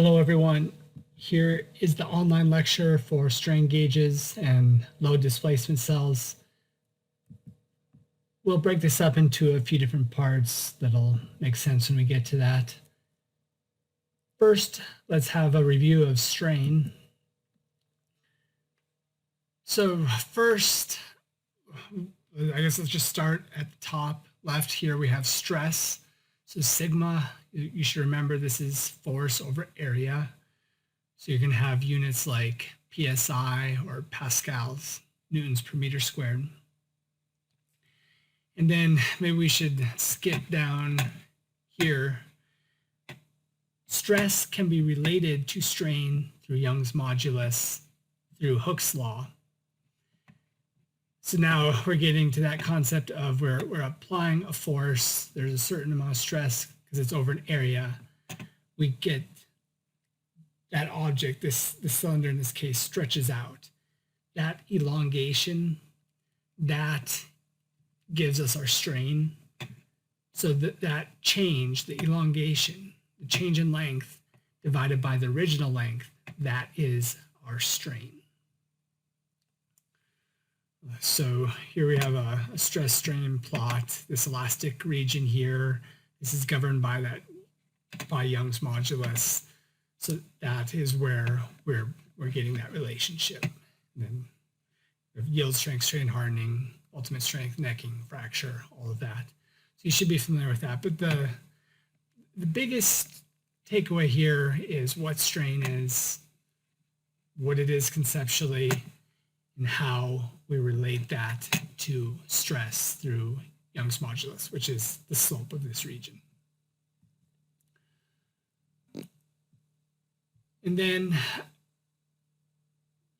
Hello, everyone. Here is the online lecture for strain gauges and load displacement cells. We'll break this up into a few different parts that'll make sense when we get to that. First, let's have a review of strain. So first, I guess let's just start at the top left here. We have stress. So sigma, you should remember this is force over area. So you're going to have units like PSI or pascals, newtons per meter squared. And then maybe we should skip down here. Stress can be related to strain through Young's modulus through Hooke's law. So now we're getting to that concept of we're applying a force. There's a certain amount of stress because it's over an area. We get that object, the cylinder in this case, stretches out. That elongation, that gives us our strain. So that change, the elongation, the change in length divided by the original length, that is our strain. So here we have a stress strain plot, this elastic region here. This is governed by Young's modulus. So that is where we're getting that relationship. And then we have yield strength, strain hardening, ultimate strength, necking, fracture, all of that. So you should be familiar with that. But the biggest takeaway here is what strain is, what it is conceptually, and how we relate that to stress through Young's modulus, which is the slope of this region. And then,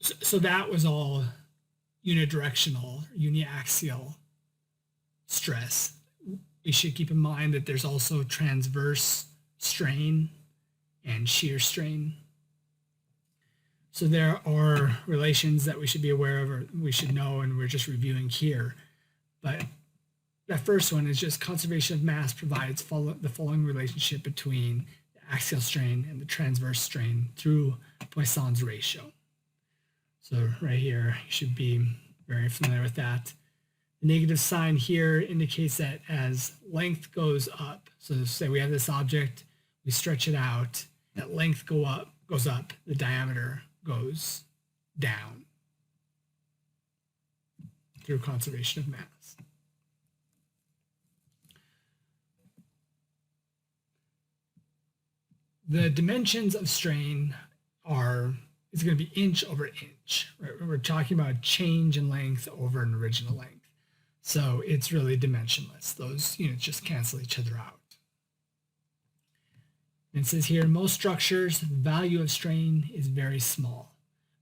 so that was all unidirectional, uniaxial stress. We should keep in mind that there's also transverse strain and shear strain. So there are relations that we should be aware of or we should know, and we're just reviewing here. But that first one is just conservation of mass provides the following relationship between the axial strain and the transverse strain through Poisson's ratio. So right here, you should be very familiar with that. The negative sign here indicates that as length goes up, so say we have this object, we stretch it out, that length goes up, the diameter goes down through conservation of mass. The dimensions of strain is going to be inch over inch. Right? We're talking about change in length over an original length. So it's really dimensionless. Those units just cancel each other out. And it says here, in most structures, the value of strain is very small.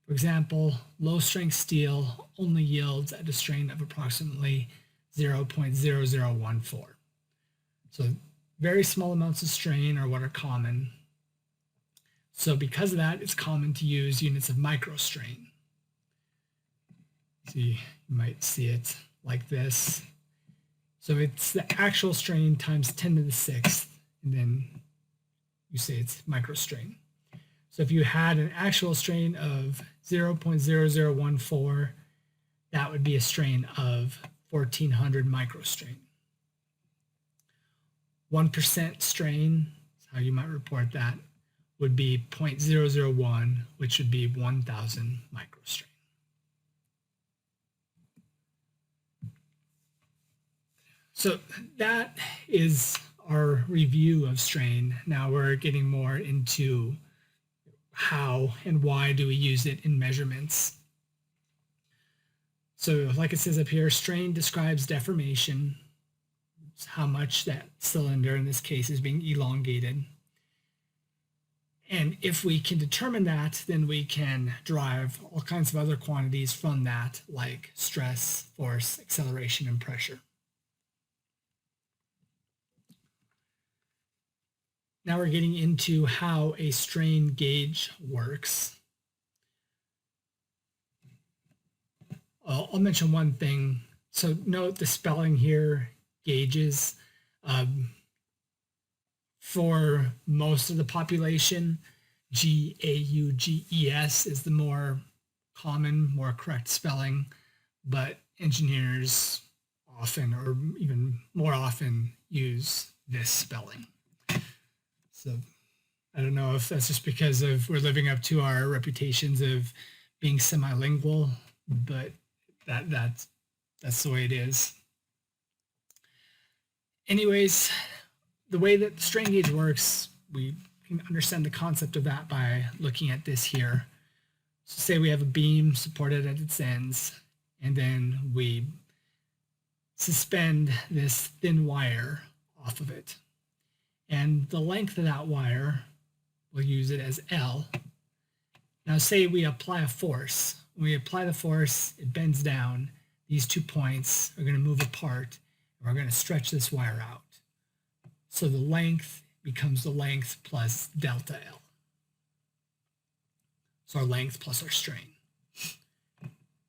For example, low strength steel only yields at a strain of approximately 0.0014. So very small amounts of strain are what are common. So because of that, it's common to use units of microstrain. So you might see it like this. So it's the actual strain times 10 to the 6th, and then you say it's microstrain. So if you had an actual strain of 0.0014, that would be a strain of 1400 microstrain. 1% strain, is how you might report that, would be 0.001, which would be 1000 microstrain. So that is our review of strain. Now we're getting more into how and why do we use it in measurements. So like it says up here, strain describes deformation. It's how much that cylinder in this case is being elongated. And if we can determine that, then we can derive all kinds of other quantities from that, like stress, force, acceleration, and pressure. Now we're getting into how a strain gauge works. I'll mention one thing. So note the spelling here, Gages. For most of the population, Gauges is the more common, more correct spelling, but engineers often, or even more often, use this spelling. So I don't know if that's just because we're living up to our reputations of being semilingual, but that's the way it is. Anyways, the way that the strain gauge works, we can understand the concept of that by looking at this here. So say we have a beam supported at its ends, and then we suspend this thin wire off of it. And the length of that wire, we'll use it as L. Now say we apply a force. When we apply the force, it bends down. These 2 points are going to move apart, and we're going to stretch this wire out. So the length becomes the length plus delta L. So our length plus our strain.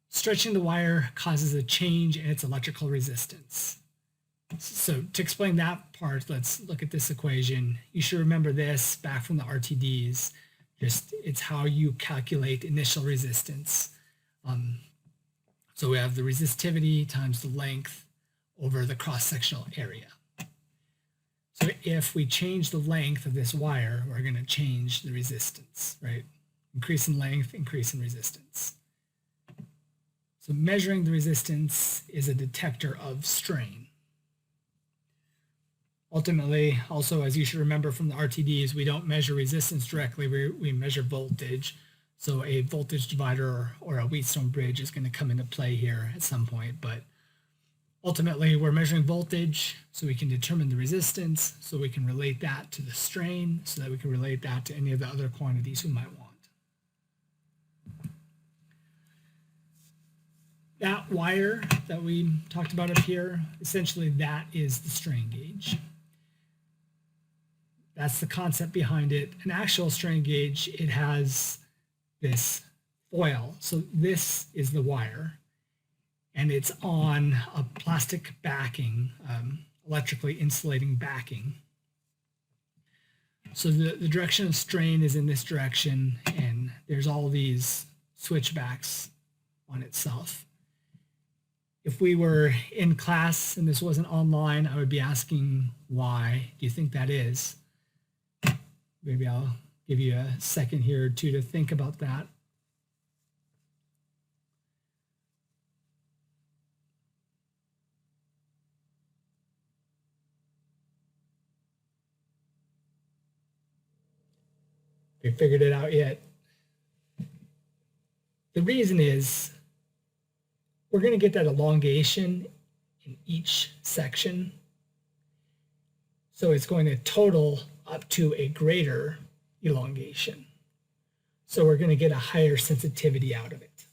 Stretching the wire causes a change in its electrical resistance. So to explain that part, let's look at this equation. You should remember this back from the RTDs. It's how you calculate initial resistance. So we have the resistivity times the length over the cross-sectional area. So if we change the length of this wire, we're going to change the resistance, right? Increase in length, increase in resistance. So measuring the resistance is a detector of strain. Ultimately, also, as you should remember from the RTDs, we don't measure resistance directly, we measure voltage. So a voltage divider or a Wheatstone bridge is going to come into play here at some point, but ultimately we're measuring voltage so we can determine the resistance, so we can relate that to the strain, so that we can relate that to any of the other quantities we might want. That wire that we talked about up here, essentially that is the strain gauge. That's the concept behind it. An actual strain gauge, it has this foil. So this is the wire, and it's on a plastic backing, electrically insulating backing. So the direction of strain is in this direction, and there's all these switchbacks on itself. If we were in class and this wasn't online, I would be asking, why do you think that is? Maybe I'll give you a second here or two to think about that. They figured it out yet? The reason is we're going to get that elongation in each section. So it's going to total up to a greater elongation. So we're going to get a higher sensitivity out of it.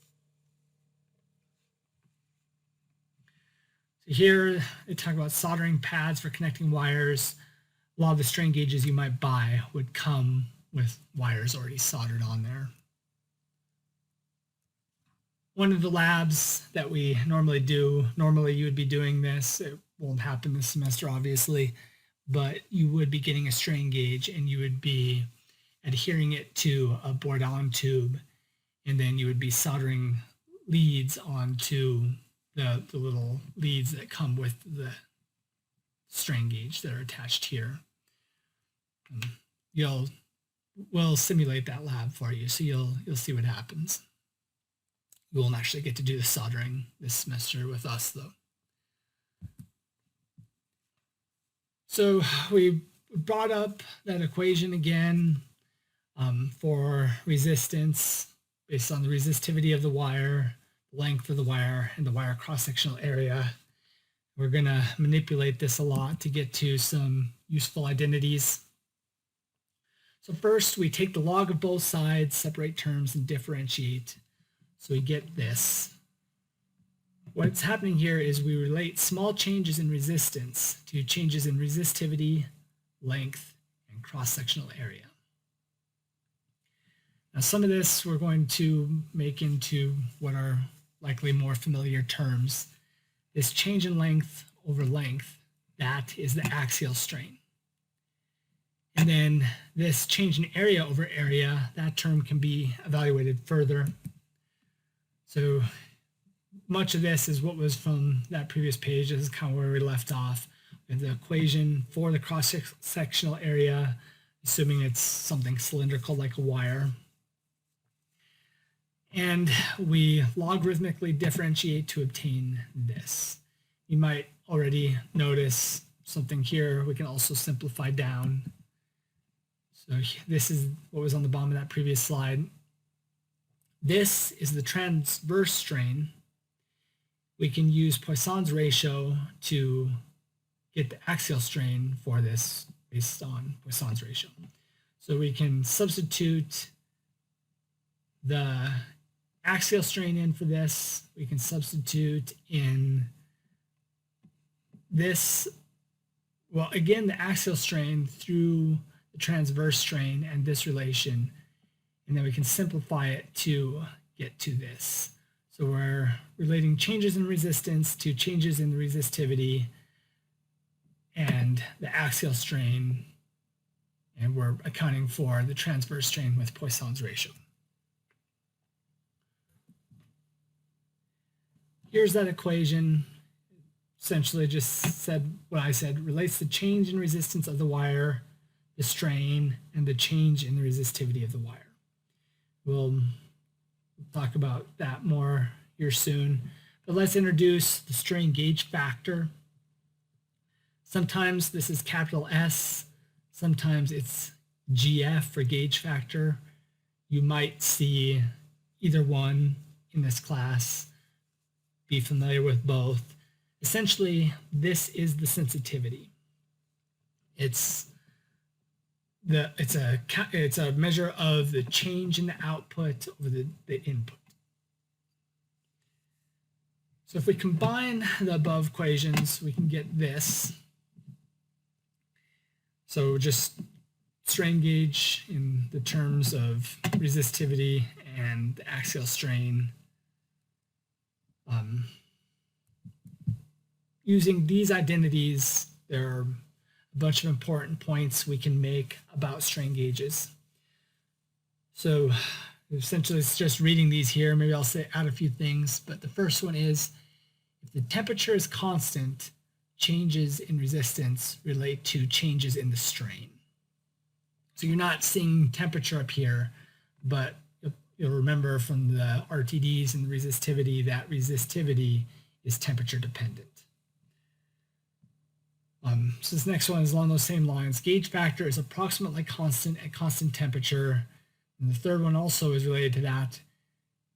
So here they talk about soldering pads for connecting wires. A lot of the strain gauges you might buy would come with wires already soldered on there. One of the labs that we normally do, normally you would be doing this, it won't happen this semester obviously, but you would be getting a strain gauge and you would be adhering it to a bored-allen tube, and then you would be soldering leads onto the little leads that come with the strain gauge that are attached here. We'll simulate that lab for you, so you'll see what happens. You won't actually get to do the soldering this semester with us, though. So we brought up that equation again for resistance based on the resistivity of the wire, length of the wire, and the wire cross-sectional area. We're going to manipulate this a lot to get to some useful identities. So first, we take the log of both sides, separate terms, and differentiate. So we get this. What's happening here is we relate small changes in resistance to changes in resistivity, length, and cross-sectional area. Now some of this we're going to make into what are likely more familiar terms. This change in length over length, that is the axial strain. And then this change in area over area, that term can be evaluated further. So much of this is what was from that previous page. This is kind of where we left off with the equation for the cross-sectional area, assuming it's something cylindrical like a wire. And we logarithmically differentiate to obtain this. You might already notice something here. We can also simplify down. So this is what was on the bottom of that previous slide. This is the transverse strain. We can use Poisson's ratio to get the axial strain for this based on Poisson's ratio. So we can substitute the axial strain in for this. We can substitute in this, well, again, the axial strain through the transverse strain and this relation, and then we can simplify it to get to this. So we're relating changes in resistance to changes in the resistivity and the axial strain, and we're accounting for the transverse strain with Poisson's ratio. Here's that equation. Essentially just said what I said, relates the change in resistance of the wire, the strain, and the change in the resistivity of the wire. We'll talk about that more here soon, but let's introduce the strain gauge factor. Sometimes this is capital S, sometimes it's GF for gauge factor. You might see either one in this class. Be familiar with both. Essentially, this is the sensitivity. It's a measure of the change in the output over the input. So if we combine the above equations, we can get this. So just strain gauge in the terms of resistivity and the axial strain. Using these identities, there are a bunch of important points we can make about strain gauges. So essentially it's just reading these here. Maybe I'll add a few things, but the first one is, if the temperature is constant, changes in resistance relate to changes in the strain. So you're not seeing temperature up here, but you'll remember from the RTDs and the resistivity that resistivity is temperature dependent. So this next one is along those same lines. Gauge factor is approximately constant at constant temperature. And the third one also is related to that.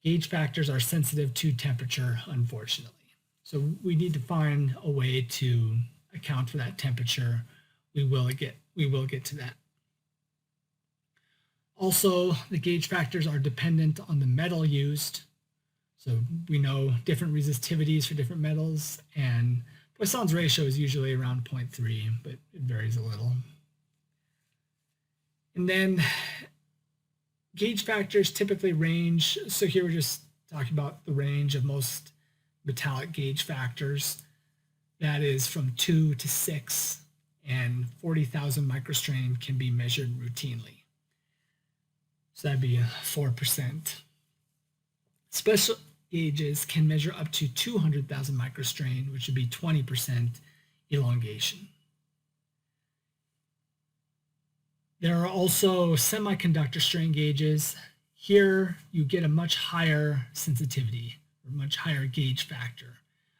Gauge factors are sensitive to temperature, unfortunately. So we need to find a way to account for that temperature. We will get to that. Also, the gauge factors are dependent on the metal used. So we know different resistivities for different metals, and Poisson's ratio is usually around 0.3, but it varies a little. And then gauge factors typically range. So here we're just talking about the range of most metallic gauge factors. That is from 2 to 6, and 40,000 microstrain can be measured routinely. So that'd be 4%. Special gauges can measure up to 200,000 microstrain, which would be 20% elongation. There are also semiconductor strain gauges. Here you get a much higher sensitivity, or much higher gauge factor.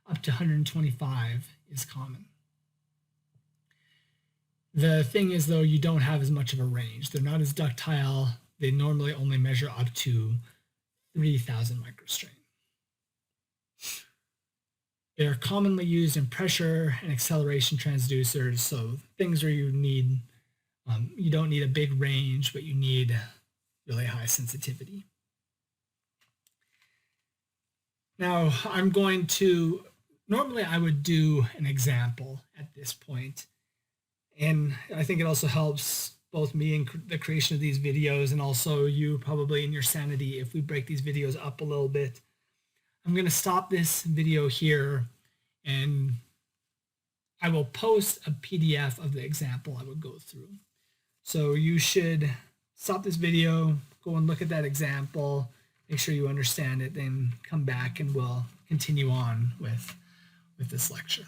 Up to 125 is common. The thing is, though, you don't have as much of a range. They're not as ductile. They normally only measure up to 3,000 microstrain. They are commonly used in pressure and acceleration transducers, so things where you need, you don't need a big range, but you need really high sensitivity. Now, normally I would do an example at this point, and I think it also helps both me in the creation of these videos and also you probably in your sanity if we break these videos up a little bit. I'm going to stop this video here, and I will post a PDF of the example I would go through. So you should stop this video, go and look at that example, make sure you understand it, then come back and we'll continue on with this lecture.